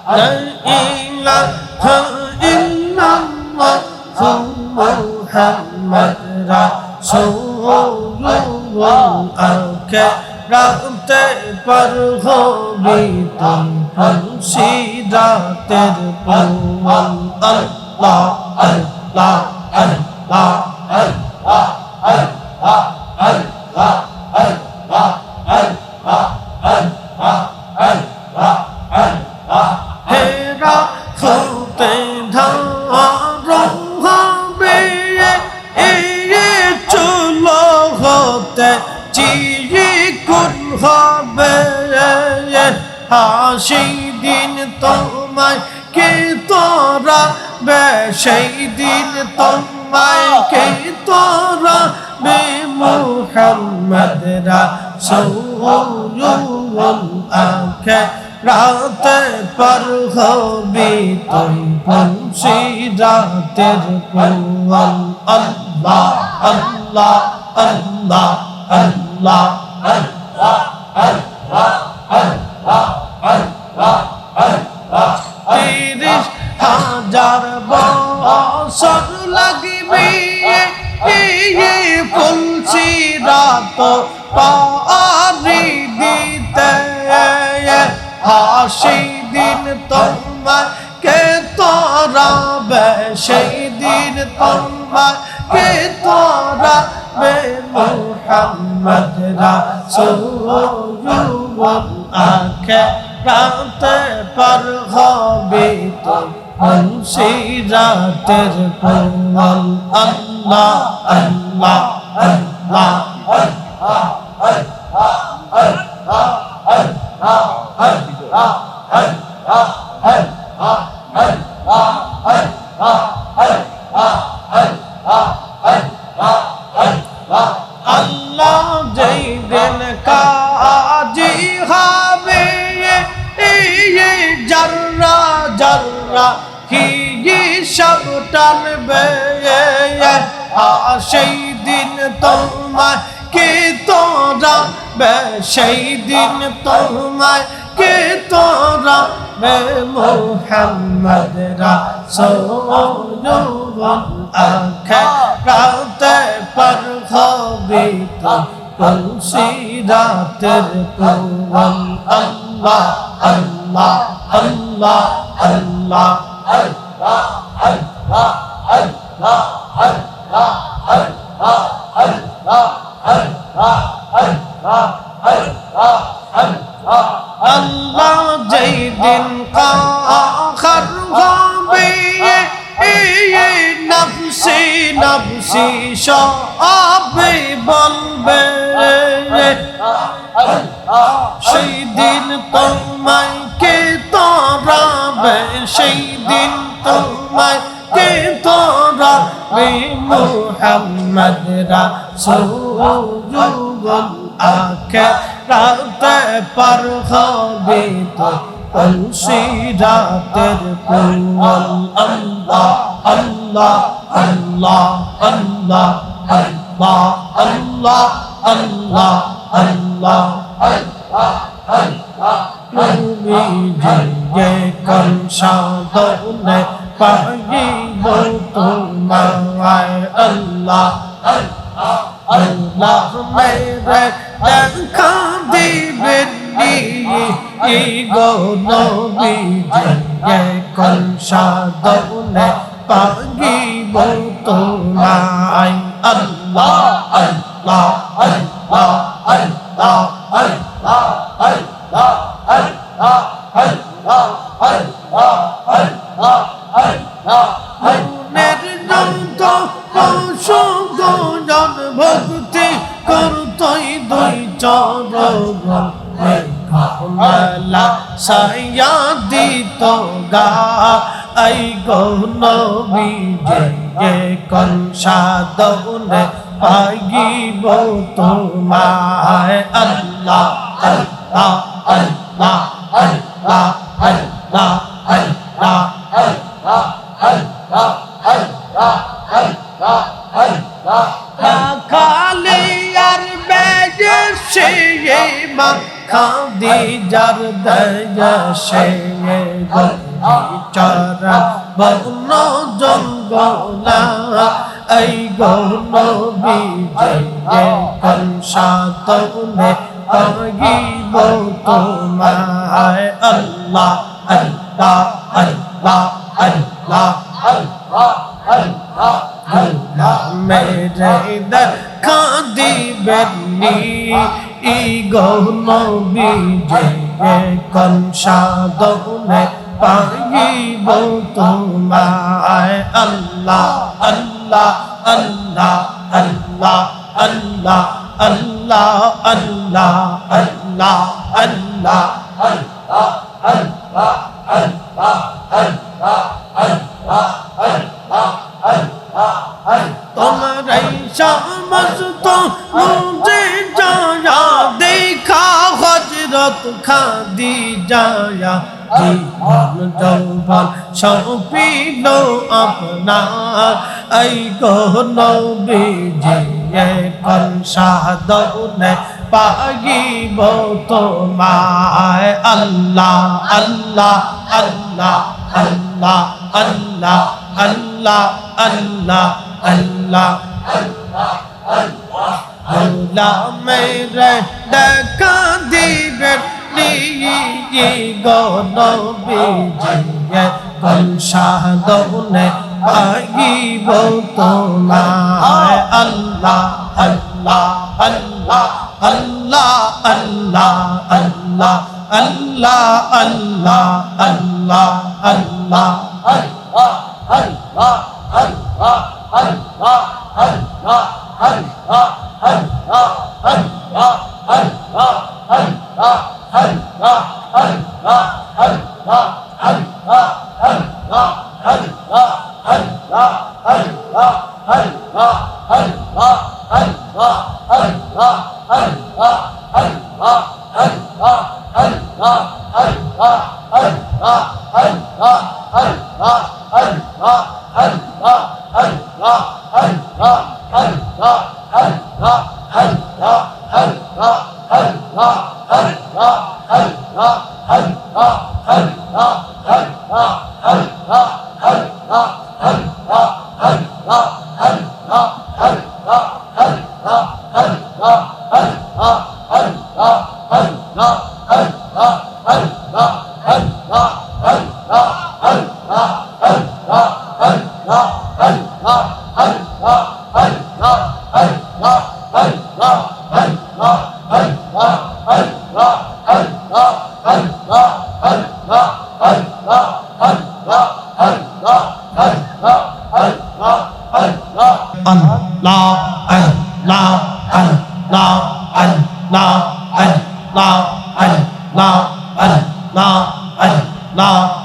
লা ইলাহা ইল্লাল্লাহু মুহাম্মাদ রাসূলুল্লাহ আকে রাতে পার হবি তুম মুর্শিদাতের পূরণ আল্লাহ আল্লাহ আল্লাহ আল্লাহ আল্লাহ আল্লাহ আল্লাহ আল্লাহ আল্লাহ আল্লাহ আল্লাহ হেরা খুতে ধারণ হবে এই চুলো হতে চিকুন হবে হাসি দিন তোমায় কে তোরা বে সেই দিন তোমায় কে তোরা বে মুহাম্মদ রাসূলুল্লাহ আকে রাতে পার হবি তুই মুর্শিদাতের পূরণ আল্লাহ আল্লাহ আল্লাহ আল্লাহ আল্লাহ আল্লাহ আল্লাহ আল্লাহ আল্লাহ ৩০,০০০ বছর লাগবে ফুলসিরাত পারি দিতে হাসি দিন তোমার কে তোরাবে সেই দিন তোমার কে তোরাবে মুহাম্মদ রাসূলুল্লাহ আকে রাতে পার হবি তুই মুর্শিদাতের পূরণ আল্লাহ আল্লাহ আল্লাহ আল্লাহ আল্লাহ আল্লাহ আল্লাহ আল্লাহ আল্লাহ আল্লাহ আল্লাহ আল্লাহ আল্লাহ আল্লাহ আল্লাহ আল্লাহ যেই দিন কাজী হবে জর্রা জর্রা হিসাব টানবে সেই দিন তোমায় কে তোরা বে সেই দিন তোমায় কে তোরা বে মুহাম্মদ রাসূলুল্লাহ আকে রাতে পার হবি তুই মুর্শিদাতের পূরণ আল্লাহ আল্লাহ আল্লাহ আল্লাহ আল্লাহ আল্লাহ আল্লাহ আল্লাহ আল্লাহ আল্লাহ আল্লাহ আল্লাহ আল্লাহ আল্লাহ আল্লাহ যেই দিন কাহার হবে নফসি নফসি সবে বলবে সেই দিন তোমায় কে তোরাবে সেই দিন তোমায় কে তোরাবে মুহাম্মদ রাসূলুল্লাহ আকে রাতে পার হবি তুই মুর্শিদাতের পূরণ আল্লাহ আল্লাহ আল্লাহ আল্লাহ আল্লাহ আল্লাহ আল্লাহ আল্লাহ আল্লাহ আল্লাহ নবী জিয়ে কোন সাধনে পাইব তোমায় আল্লাহ আল্লাহ আল্লাহ মেরে দেখা দিবেন গো নবী জিয়ে কোন সাধনে পাইব তোমায় আল্লাহ আল্লাহ আল্লাহ আল্লাহ আল্লাহ আল্লাহ আল্লাহ আল্লাহ আল্লাহ আল্লাহ আল্লাহ মনের যত সংযোজন ভক্তি করতই দুই চরণ মেঘমালা ছায়া দিত গা আই গো নবী যে কোন সাধনে পাইব তোমায় আল্লাহ আল্লাহ আল্লাহ আল্লাহ আল্লাহ আল্লাহ আল্লাহ আল্লাহ আল্লাহ আল্লাহ আল্লাহ খালি আর বেজে মা খাদিজার দেশে চরা বন জঙ্গলা এই গো নবীজি কোন সাধনে পাগিব তোমায় আল্লাহ আল্লাহ আল্লাহ আল্লাহ মেরে দেখা দিবেনি ই গো নবীজি কোন সাধনে পাগিব তোমায় আল্লাহ আল্লাহ আল্লাহ আল্লাহ আল্লাহ আল্লাহ আল্লাহ আল্লাহ আল্লাহ তোমার এই সমস্ত মুঝে যায়া দেখা হযরত খাদিজা জীবন যৌবন সৌঁপিল আপনার এই গো নবীজি কোন সাধনে পাগিব তোমায় আল্লাহ আল্লাহ আল্লাহ আল্লাহ আল্লাহ আল্লাহ আল্লাহ আল্লাহ আল্লাহ মেরে দেখা দিবেন গো নবীজি কোন সাধনে পাগিব তোমায় আল্লাহ আল্লাহ আল্লাহ আল্লাহ আল্লাহ আল্লাহ আল্লাহ আল্লাহ আল্লাহ আল্লাহ Allah